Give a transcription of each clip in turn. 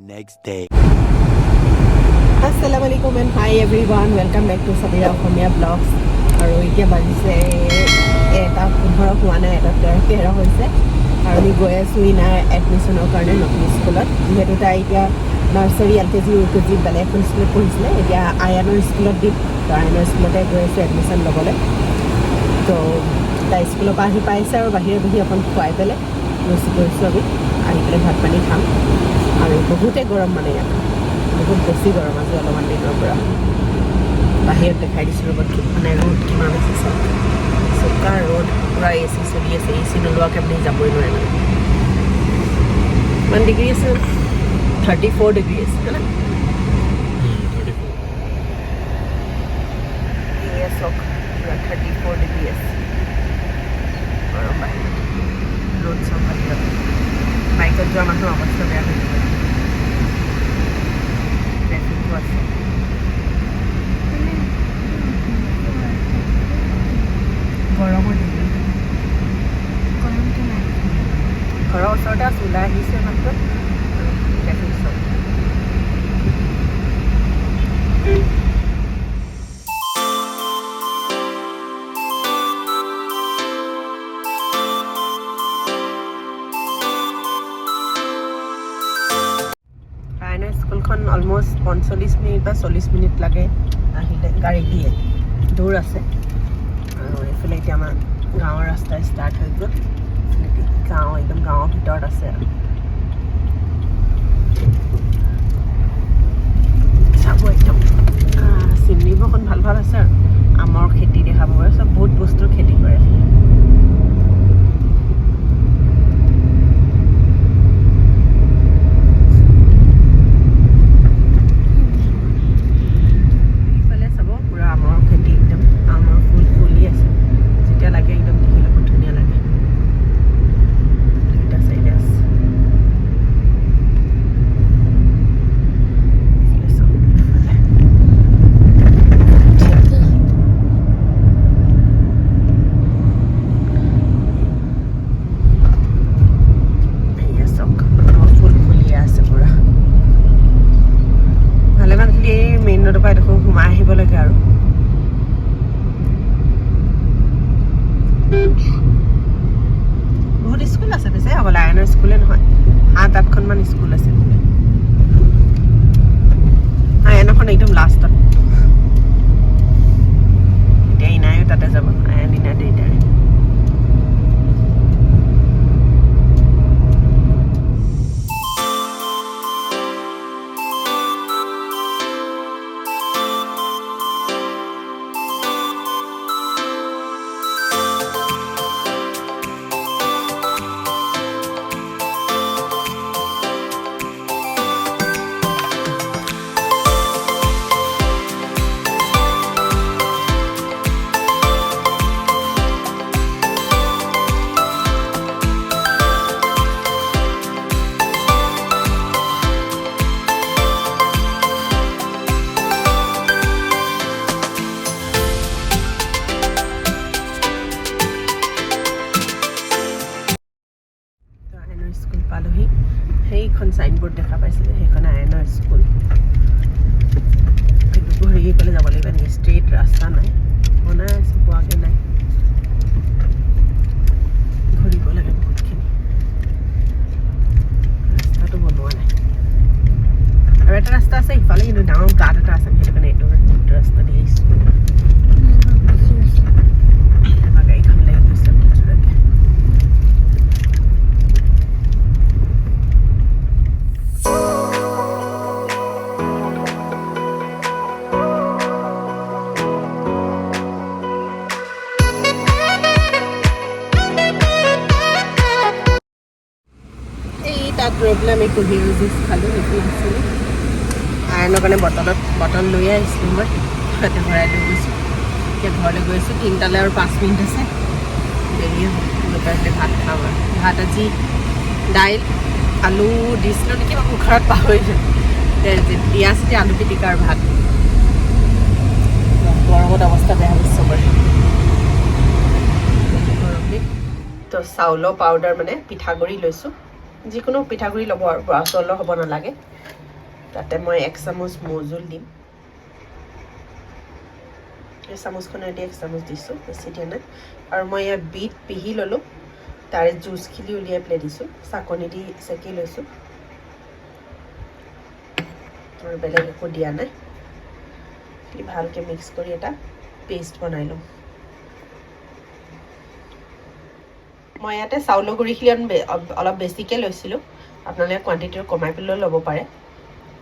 next day. Assalamualaikum and hi everyone. Welcome back to Axomiya vlogs. আৰু এতিয়া বাজিছে এটা 15 হোৱা নাই, এটা 13 হৈছে আৰু আমি গৈ আছোঁ ইনাৰ এডমিশ্যনৰ কাৰণে নতুন স্কুলত। যিহেতু তাই এতিয়া নাৰ্চাৰী LKG UKG বেলেগ এখন স্কুলত পঢ়িছিলে, এতিয়া আয়ানৰ স্কুলত দিম। তো আয়ানৰ স্কুলতে গৈ আছোঁ এডমিশ্যন ল'বলৈ। তো তাই স্কুলৰ পৰা আহি পাইছে আৰু বাহিৰে বহি অকণ খুৱাই পেলাই গৈছোঁ আমি। আহি পেলাই ভাত পানী খাম আৰু বহুতে গৰম মানে ইয়াত, বহুত বেছি গৰম আজি অলপমান দিনৰ পৰা। বাহিৰত দেখাই দিছোঁ ৰ'দ মানে ৰ'দ কিমান আছে চোকা ৰ'দ, পূৰা AC চলি আছে। AC নোলোৱাকৈ আপুনি যাবই নোৱাৰে মানে। কিমান ডিগ্ৰী আছে? 34 ডিগ্ৰী আছে হয় না? চক পূৰা 34 ডিগ্ৰী আছে গৰম বাহিৰত। ৰ'দ চব বাহিৰত, বাইকত যোৱা মানুহৰ অৱস্থা বেয়া হৈ যাব। ট্ৰেফিকো আছে। গৰমৰ দিন ঘৰৰ ওচৰতে আছোঁ, ওলাই আহিছে মাত্ৰ ট্ৰেফিক চব। আইনৰ স্কুলখন অলমষ্ট 45 মিনিট বা 40 মিনিট লাগে আহিলে, গাড়ী দিয়ে, দূৰ আছে। আৰু এইফালে এতিয়া আমাৰ গাঁৱৰ ৰাস্তা ষ্টাৰ্ট হৈ গ'ল। গাঁও একদম গাঁৱৰ ভিতৰত আছে আৰু চাব একদম চিমনিবোৰখন ভাল ভাল আছে আৰু আমৰ খেতি দেখাব পাৰে, চব বহুত বস্তুৰ খেতি কৰে। সোমাই আহিব লাগে আৰু বহুত স্কুল আছে পিছে, অকল আয়নৰ স্কুলে নহয়, 7-8খনমান স্কুল আছে। আয়নখন একদম লাষ্টত। এতিয়া ইনায়ো তাতে যাব, আয়ন ইনা দুইটাৰে। স্কুল পালোহি, সেইখন চাইনবোৰ্ড দেখা পাইছিলে, সেইখন আয়নৰ স্কুল। কিন্তু ঘূৰি পেলাই যাব লাগিব, এনেকৈ ষ্ট্ৰেইট ৰাস্তা নাই, বনাই আছে, পোৱাকৈ নাই, ঘূৰিব লাগে বহুতখিনি, ৰাস্তাটো বনোৱা নাই। আৰু এটা ৰাস্তা আছে সিফালে, কিন্তু ডাঙৰ গাঁত এটা আছে, সেইটো কাৰণে এইটো ৰাস্তা দি আহিছোঁ। আমাৰ গাড়ীখন লাগি গৈছে জোৰাকৈ। তাত ৰৈ পেলাই আমি কুঁহিয়াৰ জুচ খালোঁ, সেইটো দিছিলোঁ। আয়নৰ কাৰণে বটল লৈ আহিছিলোঁ মই, তাতে ভৰাই লৈ গৈছোঁ। এতিয়া ঘৰলৈ গৈ আছোঁ, 3টালৈ আৰু 5 মিনিট আছে, দেৰি হ'ব। দুপৰীয়া ভাত খাম আৰু ভাত আজি দাইল আলু দিছিলোঁ নেকি, মই কুকাৰত পাহৰিলোঁ। দিয়া আছে আলু পিটিকাৰ ভাত। গৰমত অৱস্থা বেয়া হৈছে চবৰে। তো চাউলৰ পাউডাৰ মানে পিঠাগুড়ি লৈছোঁ, যিকোনো পিঠাগুড়ি ল'ব আৰু বৰা চাউলৰ হ'ব নালাগে তাতে মই 1 চামুচ মৌজোল দিম এই চামুচখনেদি 1 চামুচ দিছোঁ বেছি দিয়া নাই আৰু মই ইয়াত বিট পিহি ল'লোঁ তাৰে জুচখিনি উলিয়াই পেলাই দিছোঁ চাকনি দি চেকি লৈছোঁ আৰু বেলেগ একো দিয়া নাই ভালকৈ মিক্স কৰি এটা পেষ্ট বনাই ল'ম মই ইয়াতে চাউলৰ গুড়িখিনি অলপ বেছিকৈ লৈছিলোঁ আপোনালোকে কোৱাণ্টিটিটো কমাই পেলাই ল'ব পাৰে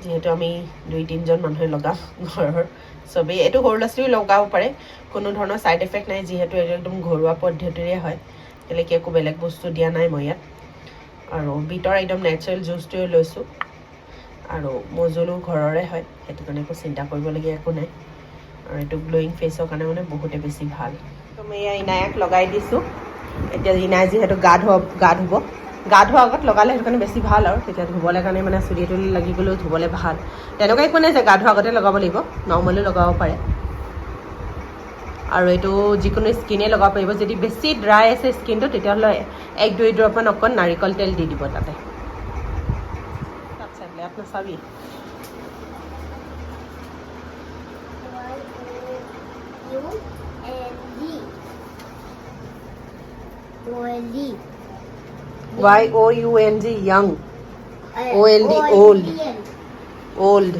যিহেতু আমি 2-3জন মানুহে লগাওঁ ঘৰৰ চবেই এইটো সৰু ল'ৰা ছোৱালীও লগাব পাৰে কোনো ধৰণৰ ছাইড এফেক্ট নাই যিহেতু এইটো একদম ঘৰুৱা পদ্ধতিৰে হয় বেলেগ একো বেলেগ বস্তু দিয়া নাই মই ইয়াত আৰু বিটৰ একদম নেচাৰেল জুচটোৱে লৈছোঁ আৰু মৌজোলো ঘৰৰে হয় সেইটো কাৰণে একো চিন্তা কৰিবলগীয়া একো নাই আৰু এইটো গ্ল'য়িং ফেচৰ কাৰণে মানে বহুতে বেছি ভাল তো মই এয়া ইনায়াক লগাই দিছোঁ এতিয়া ইনাই যিহেতু গা ধোৱাৰ আগত লগালে সেইটো কাৰণে বেছি ভাল আৰু তেতিয়া ধুবলৈ কাৰণে মানে চুলি তুলি লাগি গ'লেও ধুবলৈ ভাল তেনেকুৱা একো নাই যে গা ধোৱাৰ আগতে লগাব লাগিব নৰ্মেলি লগাব পাৰে আৰু এইটো যিকোনো স্কিনে লগাব পাৰিব যদি বেছি ড্ৰাই আছে স্কিনটো তেতিয়াহ'লে 1-2 ড্ৰপমান অকণ নাৰিকল তেল দি দিব তাতে আপোনাৰ চাবি YOUNG young OLD old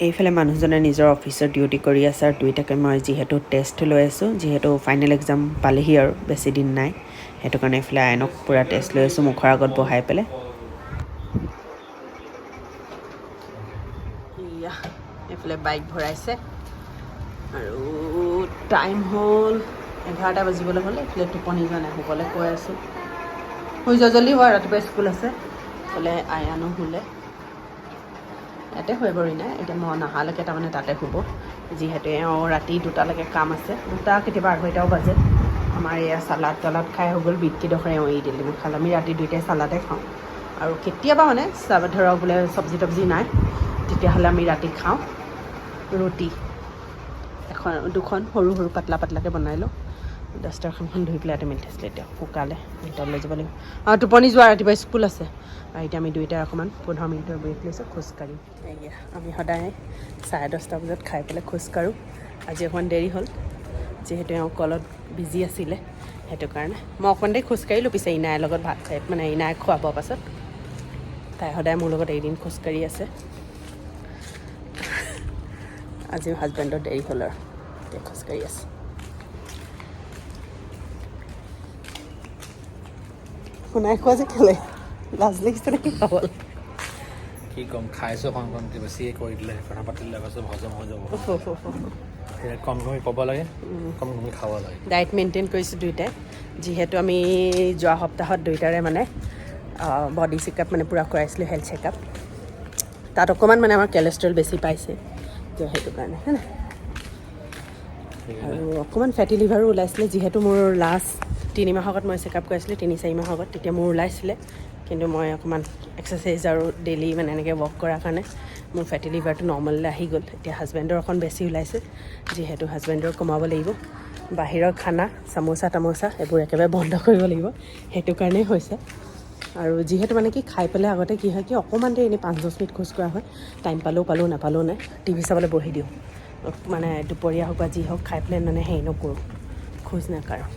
এইফালে মানুহজনে নিজৰ অফিচৰ ডিউটি কৰি আছে আৰু দুইটাকে মই যিহেতু টেষ্ট লৈ আছোঁ যিহেতু ফাইনেল এক্সাম পালেহি আৰু বেছি দিন নাই সেইটো কাৰণে এইফালে আইনক পূৰা টেষ্ট লৈ আছোঁ মুখৰ আগত বহাই পেলাই এইফালে বাইক ভৰাইছে আৰু টাইম হ'ল 11টা বাজিবলৈ হ'লে এইফালে টোপনি যোৱা নাই শুবলৈ কৈ আছোঁ শুই যোৱা জল্দি হোৱা ৰাতিপুৱা স্কুল আছে বোলে আয়ানো শুলে ইয়াতে শুৱে বাৰু নাই এতিয়া মই নহালৈকে তাৰমানে তাতে শুব যিহেতু এওঁ ৰাতি 2টালৈকে কাম আছে 2টা কেতিয়াবা 2:30টাও বাজে আমাৰ এয়া চালাড তালাড খাই হৈ গ'ল বিটকেইডোখৰ এওঁ এৰি দিলে খালে আমি ৰাতি 2টাই চালাডে খাওঁ আৰু কেতিয়াবা মানে ধৰক বোলে চব্জি তব্জি নাই তেতিয়াহ'লে আমি ৰাতি খাওঁ ৰুটি দুখন সৰু সৰু পাতলাকৈ বনাই লওঁ ডাষ্টাৰখন ধুই পেলাই এটা মিঠাইছিলে এতিয়া শুকালে ভিতৰলৈ যাব লাগিব আৰু টোপনি যোৱা ৰাতিপুৱা স্কুল আছে আৰু এতিয়া আমি 2টাৰ অকণমান 15 মিনিটৰ ব্ৰেক লৈছোঁ খোজকাঢ়ি এয়া আমি সদায় 10:30 বজাত খাই পেলাই খোজকাঢ়োঁ আজি অকণমান দেৰি হ'ল যিহেতু এওঁ কলত বিজি আছিলে সেইটো কাৰণে মই অকণমান দেৰি খোজকাঢ়িলোঁ পিছে ইনাইৰ লগত ভাত খাই মানে ইনাইক খোৱাবৰ পাছত তাই সদায় মোৰ লগত এদিন খোজকাঢ়ি আছে আজি হাজবেণ্ডৰ দেৰি হ'ল আৰু এতিয়া খোজকাঢ়ি আছে শুনাই খোৱা যে কেলে লাজ লাগিছে নেকি খাবলৈ কি কম খাইছোঁ কম বেছি কৰি দিলে কথা পাতিলে পাছত হজম হৈ যাব কম কমি ক'ব লাগে কম কমি খাব লাগে ডায়েট মেইনটেইন কৰিছোঁ দুইটাই যিহেতু আমি যোৱা সপ্তাহত দুইটাৰে মানে বডি চেকআপ মানে পূৰা কৰাইছিলোঁ হেল্থ চেকআপ তাত অকণমান মানে আমাৰ কেলেষ্ট্ৰল বেছি পাইছে তো সেইটো কাৰণে হয় নাই আৰু অকণমান ফেটি লিভাৰো ওলাইছিলে যিহেতু মোৰ লাষ্ট 3 মাহ আগত মই চেকআপ কৰাইছিলোঁ 3-4 মাহ আগত তেতিয়া মোৰ ওলাইছিলে কিন্তু মই অকণমান এক্সাৰচাইজ আৰু ডেইলি মানে এনেকৈ ৱৰ্ক কৰাৰ কাৰণে মোৰ ফেটি লিভাৰটো নৰ্মেললৈ আহি গ'ল এতিয়া হাজবেণ্ডৰ অকণ বেছি ওলাইছে যিহেতু হাজবেণ্ডৰ কমাব লাগিব বাহিৰৰ খানা চামোচা তামোচা এইবোৰ একেবাৰে বন্ধ কৰিব লাগিব সেইটো কাৰণেই হৈছে আৰু যিহেতু মানে কি খাই পেলাই আগতে কি হয় কি অকণমান দেৰি এনেই 5-10 মিনিট খোজ কঢ়া হয় টাইম পালেও নাপালেও নাই টিভি চাবলৈ বহি দিওঁ মানে দুপৰীয়া হওক বা যি হওক খাই পেলাই মানে হেৰি নকৰোঁ খোজ নাকাঢ়োঁ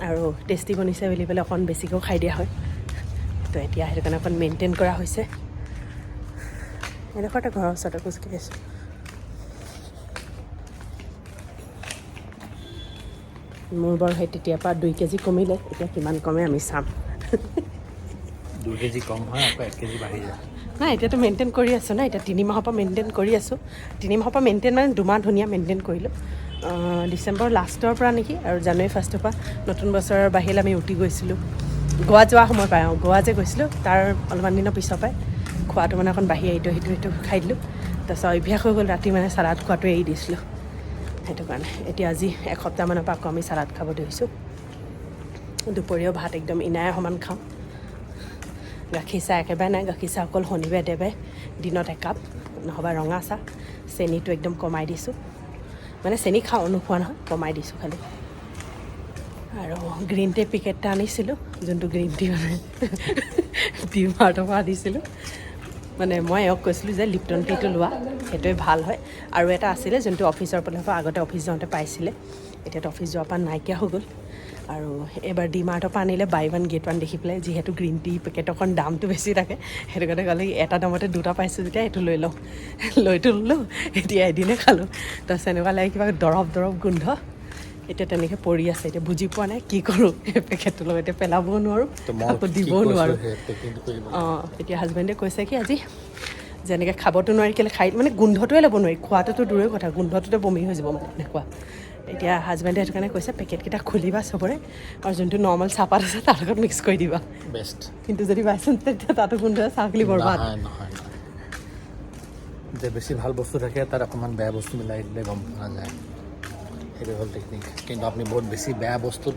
আৰু টেষ্টি বনিছে বুলি পেলাই অকণ বেছিকৈও খাই দিয়া হয় তো এতিয়া সেইটো কাৰণে অকণ মেইনটেইন কৰা হৈছে এনেকুৱাতে ঘৰৰ ওচৰতে খোজকাঢ়ি আছোঁ মোৰ বাৰু সেই তেতিয়াৰ পৰা 2 কেজি কমিলে এতিয়া কিমান কমে আমি চাম 2 কেজি কম হয় আকৌ 1 কেজি বাঢ়ি যায় নাই এতিয়াতো মেইনটেইন কৰি আছোঁ না এতিয়া 3 মাহৰ পৰা মেইনটেইন কৰি আছোঁ 3 মাহৰ পৰা মেইনটেইন মানে 2 মাহ ধুনীয়া মেইনটেইন কৰিলোঁ ডিচেম্বৰ লাষ্টৰ পৰা নেকি আৰু জানুৱাৰী ফাৰ্ষ্টৰ পৰা নতুন বছৰৰ বাহিৰে আমি উঠি গৈছিলোঁ গোৱা যোৱা সময় পাই গোৱা যে গৈছিলোঁ তাৰ অলপমান দিনৰ পিছৰ পৰাই খোৱাটো মানে অকণ বাঢ়ি ইটো খাই দিলোঁ তাৰপিছত অভ্যাস হৈ গ'ল ৰাতি মানে চালাড খোৱাটো এৰি দিছিলোঁ সেইটো কাৰণে এতিয়া আজি এসপ্তাহমানৰ পৰা আকৌ আমি চালাড খাব ধৰিছোঁ দুপৰীয়াও ভাত একদম ইনায়ে সমান খাওঁ গাখীৰ চাহ একেবাৰে নাই গাখীৰ চাহ অকল শনিবাৰে দেওবাৰে দিনত 1 কাপ নহ'বা ৰঙা চাহ চেনিটো একদম কমাই দিছোঁ মানে চেনি খাওঁ নোখোৱা নহয় কমাই দিছোঁ খালি আৰু গ্ৰীণ টি পেকেটটা আনিছিলোঁ যোনটো গ্ৰীণ টি মানে ডিমাৰ্টৰ পৰা আনিছিলোঁ মানে মই এওঁক কৈছিলোঁ যে লিপটন টিটো লোৱা সেইটোৱে ভাল হয় আৰু এটা আছিলে যোনটো অফিচৰ পৰা আগতে অফিচ যাওঁতে পাইছিলে এতিয়াতো অফিচ যোৱাৰ পৰা নাইকিয়া হৈ গ'ল আৰু এবাৰ ডিমাৰ্টৰ পৰা আনিলে বাই ওৱান গেট ওৱান দেখি পেলাই যিহেতু গ্ৰীণ টি পেকেট অকণ দামটো বেছি থাকে সেইটো কাৰণে ক'লে এটা দামতে দুটা পাইছোঁ যেতিয়া এইটো লৈ লওঁ লৈতো ল'লোঁ এতিয়া এদিনে খালোঁ তাৰপিছত এনেকুৱা লাগে কিবা দৰৱ গোন্ধ এতিয়া তেনেকৈ পৰি আছে এতিয়া বুজি পোৱা নাই কি কৰোঁ সেই পেকেটটো লগত এতিয়া পেলাবও নোৱাৰোঁ আকৌ দিবও নোৱাৰোঁ অঁ এতিয়া হাজবেণ্ডে কৈছে কি আজি যেনেকৈ খাবতো নোৱাৰি কেলৈ খাই মানে গোন্ধটোৱে ল'ব নোৱাৰি খোৱাটোতো দূৰৰে কথা গোন্ধটোতে বমি হৈ যাব মানে এনেকুৱা এতিয়া হাজবেণ্ডে সেইটো কাৰণে কৈছে পেকেটকেইটা খুলিবা চবৰে আৰু যোনটো নৰ্মেল চাহপাত আছে তাৰ লগত মিক্স কৰি দিবা বেষ্ট কিন্তু যদি বাইচান্স তেতিয়া তাতো গোন্ধ চাহ খালি বৰবাদ নহয় যে বেছি ভাল বস্তু থাকে তাত অকণমান বেয়া বস্তু মিলাই দিলে গম পোৱা যায় সেইটো হ'ল টেকনিক কিন্তু আপুনি বহুত বেছি বেয়া বস্তুত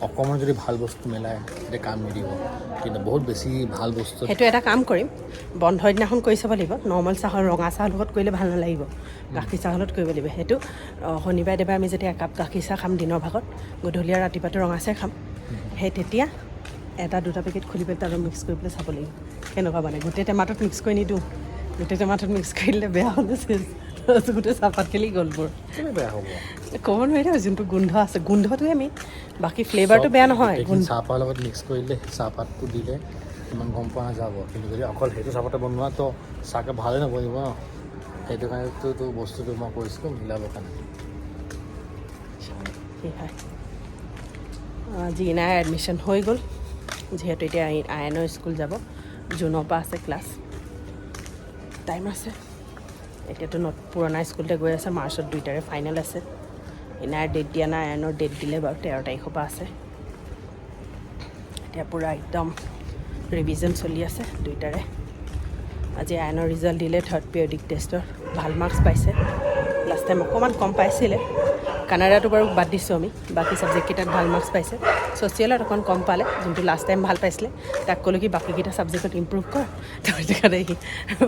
অকণমান যদি ভাল বস্তু মিলাই তেতিয়া কাম নিদিব কিন্তু বহুত বেছি ভাল বস্তু সেইটো এটা কাম কৰিম বন্ধ দিনাখন কৰি চাব লাগিব নৰ্মেল চাহৰ ৰঙা চাহৰ লগত কৰিলে ভাল নালাগিব গাখীৰ চাহৰ লগত কৰিব লাগিব সেইটো শনিবাৰে দেওবাৰে আমি যেতিয়া একাপ গাখীৰ চাহ খাম দিনৰ ভাগত গধূলি আৰু ৰাতিপুৱাটো ৰঙা চাহ খাম সেই তেতিয়া এটা দুটা পেকেট খুলি পেলাই তাত মিক্স কৰি পেলাই চাব লাগিব কেনেকুৱা মানে গোটেই টেমাটোত মিক্স কৰি নিদিওঁ গোটেই টেমাটোত মিক্স কৰি দিলে বেয়া হ'লে গোটেই চাহপাত খেলি গ'লবোৰ বেয়া হ'ব ক'ব নোৱাৰি যোনটো গোন্ধ আছে গোন্ধটোৱে আমি বাকী ফ্লেভাৰটো বেয়া নহয় চাহপাতৰ লগত মিক্স কৰিলে চাহপাতটো দিলে ইমান গম পোৱা নাযাব কিন্তু যদি অকল সেইটো চাহপাতে বনোৱা তো চাহকে ভালেই নবনিব ন সেইটো কাৰণেতো বস্তুটো মই কৈছিলোঁ মিলাবৰ কাৰণে হয় আজি ইনায়াৰ এডমিশ্যন হৈ গ'ল যিহেতু এতিয়া আয়ানৰ স্কুল যাব জুনৰ পৰা আছে ক্লাছ টাইম আছে এতিয়াতো পুৰণা স্কুলতে গৈ আছে মাৰ্চত 2 তাৰিখে ফাইনেল আছে ইনায়াৰ ডেট দিয়া নাই আয়ানৰ ডেট দিলে বাৰু 13 তাৰিখৰ পৰা আছে এতিয়া পূৰা একদম ৰিভিজন চলি আছে 2 তাৰিখে আজি আয়ানৰ ৰিজাল্ট দিলে থাৰ্ড পিৰিয়ডিক টেষ্টৰ ভাল মাৰ্কছ পাইছে লাষ্ট টাইম অকণমান কম পাইছিলে কানাডাটো বাৰু বাদ দিছোঁ আমি বাকী ছাবজেক্টকেইটাত ভাল মাৰ্কছ পাইছে ছ'চিয়েলত অকণ কম পালে যোনটো লাষ্ট টাইম ভাল পাইছিলে তাক ক'লোঁ কি বাকীকেইটা ছাবজেক্টত ইম্প্ৰুভ কৰ সেইটো কাৰণে সি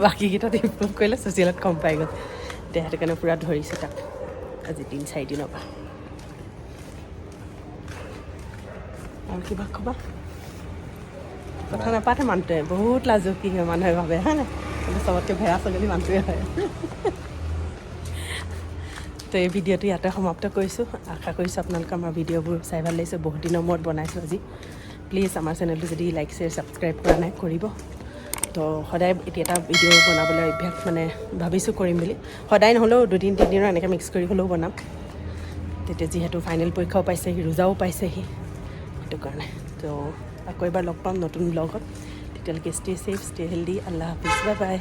বাকীকেইটাত ইম্প্ৰুভ কৰিলে ছ'চিয়েলত কম পাই গ'ল এতিয়া সেইটো কাৰণে পূৰা ধৰিছোঁ তাক আজি 3-4 দিনৰ পৰা আৰু কিবা খবৰ কথা নাপাতে মানুহটোৱে বহুত লাজুকী হয় মানুহে ভাবে হা নাই কিন্তু চবতকৈ ভেড়া ছাগলী মানুহটোৱে হয় তো এই ভিডিঅ'টো ইয়াতে সমাপ্ত কৰিছোঁ আশা কৰিছোঁ আপোনালোকে আমাৰ ভিডিঅ'বোৰ চাই ভাল লাগিছে বহুত দিনৰ মূৰত বনাইছোঁ আজি প্লিজ আমাৰ চেনেলটো যদি লাইক শ্বেয়াৰ ছাবস্ক্ৰাইব কৰা নাই কৰিব তো সদায় এতিয়া এটা ভিডিঅ' বনাবলৈ অভ্যাস মানে ভাবিছোঁ কৰিম বুলি সদায় নহ'লেও 2-3 দিনৰ এনেকৈ মিক্স কৰি হ'লেও বনাম তেতিয়া যিহেতু ফাইনেল পৰীক্ষাও পাইছেহি ৰোজাও পাইছেহি সেইটো কাৰণে তো আকৌ এবাৰ লগ পাম নতুন ব্লগত তেতিয়ালৈকে ষ্টে ছেফ ষ্টে হেল্ডি আল্লাহ হাফিজ বাই বাই